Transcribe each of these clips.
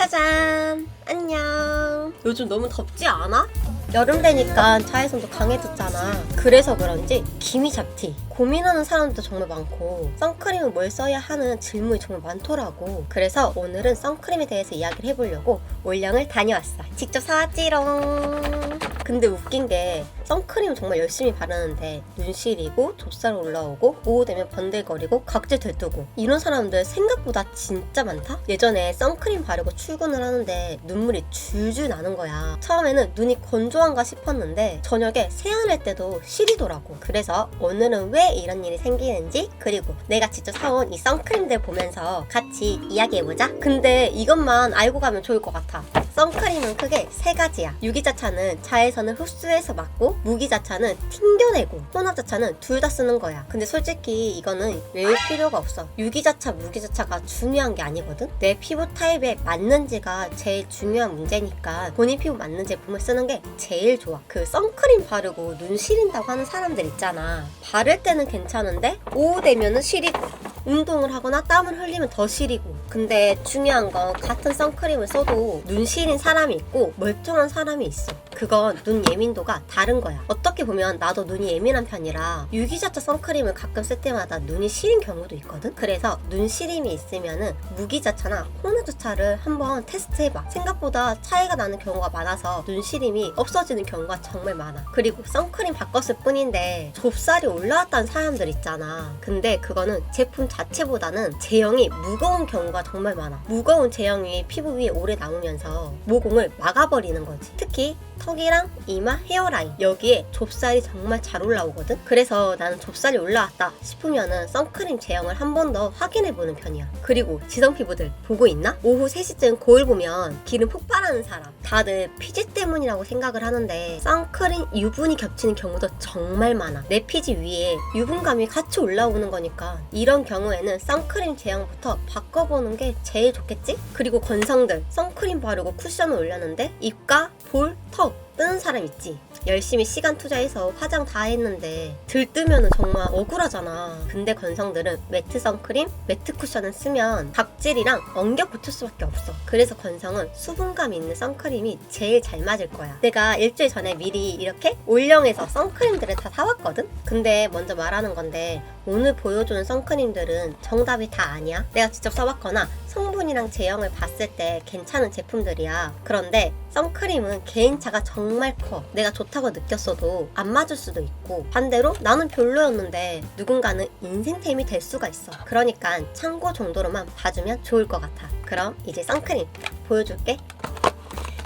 짜잔! 안녕! 요즘 너무 덥지 않아? 여름 되니까 자외선도 강해졌잖아. 그래서 그런지 김이 잡티. 고민하는 사람도 정말 많고 선크림은 뭘 써야 하는 질문이 정말 많더라고. 그래서 오늘은 선크림에 대해서 이야기를 해보려고 올영을 다녀왔어. 직접 사왔지롱. 근데 웃긴 게 선크림 정말 열심히 바르는데 눈 시리고 좁쌀 올라오고 오후 되면 번들거리고 각질 들뜨고 이런 사람들 생각보다 진짜 많다? 예전에 선크림 바르고 출근을 하는데 눈물이 줄줄 나는 거야. 처음에는 눈이 건조한가 싶었는데 저녁에 세안할 때도 시리더라고. 그래서 오늘은 왜 이런 일이 생기는지 그리고 내가 직접 사온 이 선크림들 보면서 같이 이야기해보자. 근데 이것만 알고 가면 좋을 것 같아. 선크림은 크게 세 가지야. 유기자차는 자외선을 흡수해서 막고 무기자차는 튕겨내고 혼합자차는 둘 다 쓰는 거야. 근데 솔직히 이거는 외울 필요가 없어. 유기자차, 무기자차가 중요한 게 아니거든. 내 피부 타입에 맞는지가 제일 중요한 문제니까 본인 피부 맞는 제품을 쓰는 게 제일 좋아. 그 선크림 바르고 눈 시린다고 하는 사람들 있잖아. 바를 때는 괜찮은데 오후 되면은 시리고 운동을 하거나 땀을 흘리면 더 시리고. 근데 중요한 건 같은 선크림을 써도 눈 시린 사람이 있고 멀쩡한 사람이 있어. 그건 눈 예민도가 다른 거야. 어떻게 보면 나도 눈이 예민한 편이라 유기자차 선크림을 가끔 쓸 때마다 눈이 시린 경우도 있거든. 그래서 눈 시림이 있으면은 무기자차나 혼합자차를 한번 테스트해봐. 생각보다 차이가 나는 경우가 많아서 눈 시림이 없어지는 경우가 정말 많아. 그리고 선크림 바꿨을 뿐인데 좁쌀이 올라왔다는 사람들 있잖아. 근데 그거는 제품 자체보다는 제형이 무거운 경우가 정말 많아. 무거운 제형이 피부 위에 오래 남으면서 모공을 막아버리는 거지. 특히 턱이랑 이마, 헤어라인 여기에 좁쌀이 정말 잘 올라오거든. 그래서 나는 좁쌀이 올라왔다 싶으면은 선크림 제형을 한 번 더 확인해보는 편이야. 그리고 지성 피부들 보고 있나? 오후 3시쯤 거울 보면 기름 폭발하는 사람 다들 피지 때문이라고 생각을 하는데 선크림 유분이 겹치는 경우도 정말 많아. 내 피지 위에 유분감이 같이 올라오는 거니까 이런 경우에는 선크림 제형부터 바꿔보는 게 제일 좋겠지? 그리고 건성들 선크림 바르고 쿠션을 올렸는데 입가, 볼, 턱 뜨는 사람 있지. 열심히 시간 투자해서 화장 다 했는데 들뜨면 정말 억울하잖아. 근데 건성들은 매트 선크림, 매트 쿠션을 쓰면 각질이랑 엉겨 붙을 수밖에 없어. 그래서 건성은 수분감 있는 선크림이 제일 잘 맞을 거야. 내가 일주일 전에 미리 이렇게 올영에서 선크림들을 다 사왔거든? 근데 먼저 말하는 건데 오늘 보여주는 선크림들은 정답이 다 아니야. 내가 직접 써봤거나 성분이랑 제형을 봤을 때 괜찮은 제품들이야. 그런데 선크림은 개인차가 정말 커. 내가 좋다고 느꼈어도 안 맞을 수도 있고 반대로 나는 별로였는데 누군가는 인생템이 될 수가 있어. 그러니까 참고 정도로만 봐주면 좋을 것 같아. 그럼 이제 선크림 보여줄게.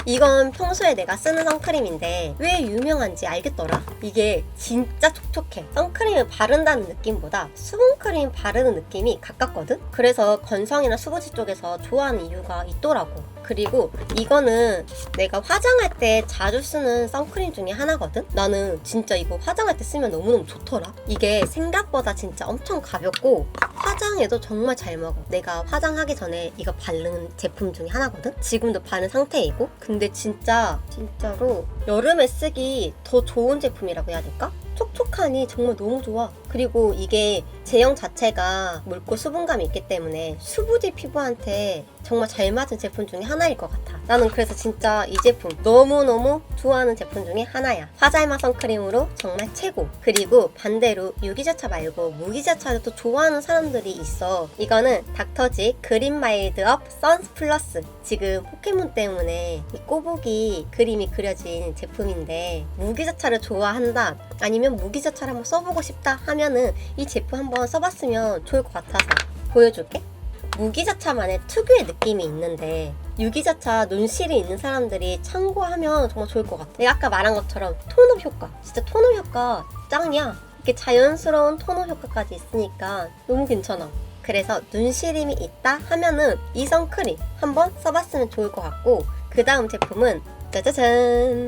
이건 평소에 내가 쓰는 선크림인데 왜 유명한지 알겠더라? 이게 진짜 촉촉해. 선크림을 바른다는 느낌보다 수분크림 바르는 느낌이 가깝거든? 그래서 건성이나 수부지 쪽에서 좋아하는 이유가 있더라고. 그리고 이거는 내가 화장할 때 자주 쓰는 선크림 중에 하나거든? 나는 진짜 이거 화장할 때 쓰면 너무너무 좋더라. 이게 생각보다 진짜 엄청 가볍고 화장에도 정말 잘 먹어. 내가 화장하기 전에 이거 바르는 제품 중에 하나거든? 지금도 바른 상태이고. 근데 진짜로 여름에 쓰기 더 좋은 제품이라고 해야 될까? 촉촉하니 정말 너무 좋아. 그리고 이게 제형 자체가 묽고 수분감이 있기 때문에 수부지 피부한테 정말 잘 맞은 제품 중에 하나일 것 같아. 나는 그래서 진짜 이 제품 너무너무 좋아하는 제품 중에 하나야. 화잘마 선크림으로 정말 최고. 그리고 반대로 유기자차 말고 무기자차를 또 좋아하는 사람들이 있어. 이거는 닥터지 그린 마일드업 선스 플러스. 지금 포켓몬 때문에 이 꼬부기 그림이 그려진 제품인데 무기자차를 좋아한다 아니면 무기자차를 한번 써보고 싶다 하면은 이 제품 한번 써봤으면 좋을 것 같아서 보여줄게. 무기자차만의 특유의 느낌이 있는데 유기자차 눈실이 있는 사람들이 참고하면 정말 좋을 것 같아. 내가 아까 말한 것처럼 톤업 효과, 진짜 톤업 효과 짱이야. 이렇게 자연스러운 톤업 효과까지 있으니까 너무 괜찮아. 그래서 눈시림이 있다 하면은 이 선크림 한번 써봤으면 좋을 것 같고, 그 다음 제품은 짜자잔!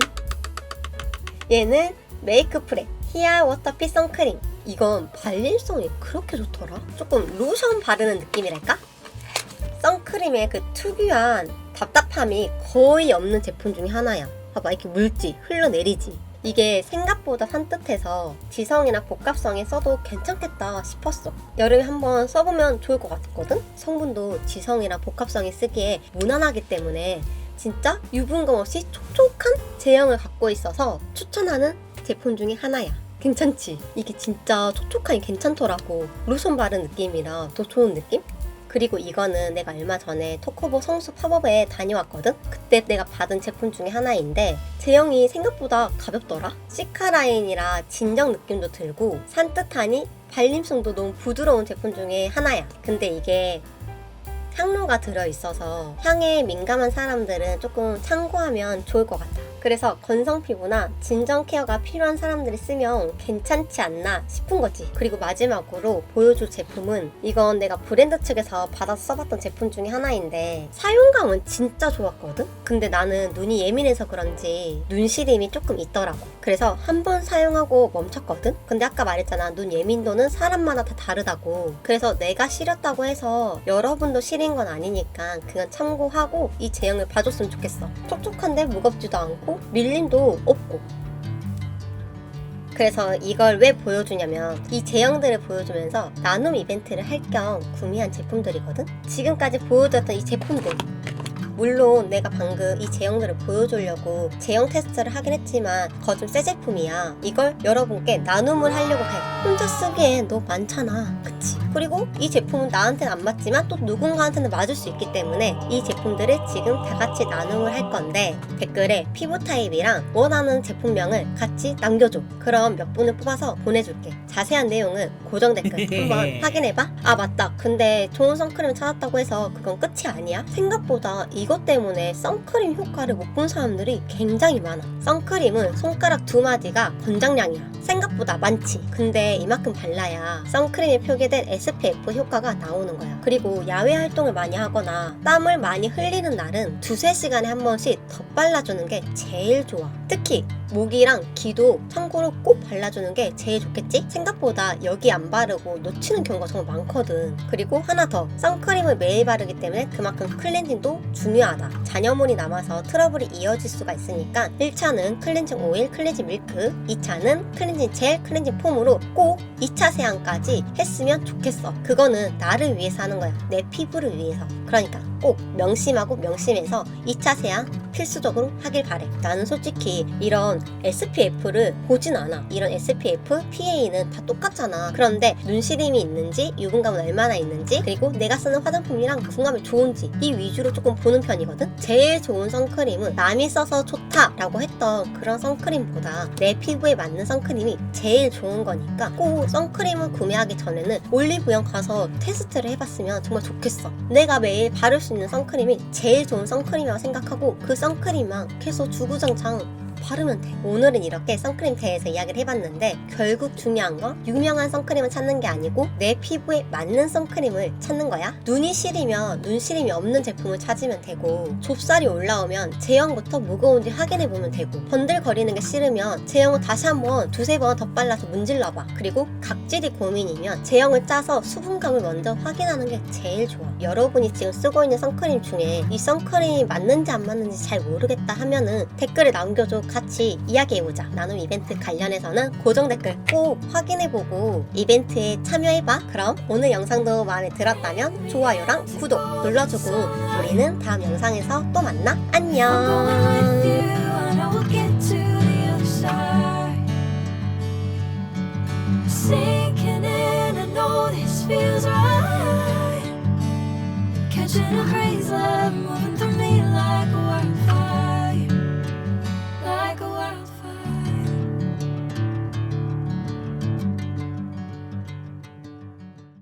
얘는 메이크프랩 히야 워터핏 선크림. 이건 발림성이 그렇게 좋더라. 조금 로션 바르는 느낌이랄까? 선크림의 그 특유한 답답함이 거의 없는 제품 중에 하나야. 봐봐, 이렇게 물지, 흘러내리지. 이게 생각보다 산뜻해서 지성이나 복합성에 써도 괜찮겠다 싶었어. 여름에 한번 써보면 좋을 것 같거든? 성분도 지성이나 복합성에 쓰기에 무난하기 때문에 진짜 유분감 없이 촉촉한 제형을 갖고 있어서 추천하는 제품 중에 하나야. 괜찮지? 이게 진짜 촉촉하니 괜찮더라고. 로션 바른 느낌이라 더 좋은 느낌? 그리고 이거는 내가 얼마 전에 토코보 성수 팝업에 다녀왔거든? 그때 내가 받은 제품 중에 하나인데 제형이 생각보다 가볍더라? 시카 라인이라 진정 느낌도 들고 산뜻하니 발림성도 너무 부드러운 제품 중에 하나야. 근데 이게 향료가 들어있어서 향에 민감한 사람들은 조금 참고하면 좋을 것 같아. 그래서 건성 피부나 진정 케어가 필요한 사람들이 쓰면 괜찮지 않나 싶은 거지. 그리고 마지막으로 보여줄 제품은 이건 내가 브랜드 측에서 받아서 써봤던 제품 중에 하나인데 사용감은 진짜 좋았거든? 근데 나는 눈이 예민해서 그런지 눈시림이 조금 있더라고. 그래서 한 번 사용하고 멈췄거든? 근데 아까 말했잖아, 눈 예민도는 사람마다 다 다르다고. 그래서 내가 시렸다고 해서 여러분도 시린 건 아니니까 그건 참고하고 이 제형을 봐줬으면 좋겠어. 촉촉한데 무겁지도 않고 밀림도 없고. 그래서 이걸 왜 보여주냐면 이 제형들을 보여주면서 나눔 이벤트를 할 겸 구매한 제품들이거든? 지금까지 보여줬던 이 제품들, 물론 내가 방금 이 제형들을 보여주려고 제형 테스트를 하긴 했지만 그거 좀 새 제품이야. 이걸 여러분께 나눔을 하려고 해. 혼자 쓰기엔 너무 많잖아, 그치? 그리고 이 제품은 나한테는 안 맞지만 또 누군가한테는 맞을 수 있기 때문에 이 제품들을 지금 다 같이 나눔을 할 건데 댓글에 피부 타입이랑 원하는 제품명을 같이 남겨줘. 그럼 몇 분을 뽑아서 보내줄게. 자세한 내용은 고정 댓글 한번 확인해봐. 아 맞다, 근데 좋은 선크림 찾았다고 해서 그건 끝이 아니야. 생각보다 이것 때문에 선크림 효과를 못 본 사람들이 굉장히 많아. 선크림은 손가락 2마디가 권장량이야. 생각보다 많지. 근데 이만큼 발라야 선크림에 표기된 SPF 효과가 나오는 거야. 그리고 야외 활동을 많이 하거나 땀을 많이 흘리는 날은 2~3시간에 한 번씩 덧발라주는 게 제일 좋아. 특히 목이랑 귀도 참고로 꼭 발라주는 게 제일 좋겠지? 생각보다 여기 안 바르고 놓치는 경우가 정말 많거든. 그리고 하나 더, 선크림을 매일 바르기 때문에 그만큼 클렌징도 중요하다. 잔여물이 남아서 트러블이 이어질 수가 있으니까 1차는 클렌징 오일, 클렌징 밀크, 2차는 클렌징 젤, 클렌징 폼으로 꼭 2차 세안까지 했으면 좋겠어. 그거는 나를 위해서 하는 거야. 내 피부를 위해서. 그러니까 꼭 명심하고 명심해서 2차 세안 필수적으로 하길 바래. 나는 솔직히 이런 SPF를 보진 않아. 이런 SPF, PA는 다 똑같잖아. 그런데 눈시림이 있는지, 유분감은 얼마나 있는지, 그리고 내가 쓰는 화장품이랑 궁합이 좋은지 이 위주로 조금 보는 편이거든? 제일 좋은 선크림은 남이 써서 좋다라고 했던 그런 선크림보다 내 피부에 맞는 선크림이 제일 좋은 거니까 꼭 선크림을 구매하기 전에는 올리브영 가서 테스트를 해봤으면 정말 좋겠어. 내가 매일 바를 수 있는 선크림이 제일 좋은 선크림이라고 생각하고 그 선크림만 계속 주구장창 바르면 돼. 오늘은 이렇게 선크림 대해서 이야기를 해봤는데 결국 중요한 건 유명한 선크림을 찾는 게 아니고 내 피부에 맞는 선크림을 찾는 거야. 눈이 시리면 눈시림이 없는 제품을 찾으면 되고, 좁쌀이 올라오면 제형부터 무거운지 확인해보면 되고, 번들거리는 게 싫으면 제형을 다시 한번 2~3번 덧발라서 문질러봐. 그리고 각질이 고민이면 제형을 짜서 수분감을 먼저 확인하는 게 제일 좋아. 여러분이 지금 쓰고 있는 선크림 중에 이 선크림이 맞는지 안 맞는지 잘 모르겠다 하면은 댓글에 남겨줘. 같이 이야기해보자. 나눔 이벤트 관련해서는 고정 댓글 꼭 확인해보고 이벤트에 참여해봐. 그럼 오늘 영상도 마음에 들었다면 좋아요랑 구독 눌러주고 우리는 다음 영상에서 또 만나. 안녕. Catching a crazy love, moving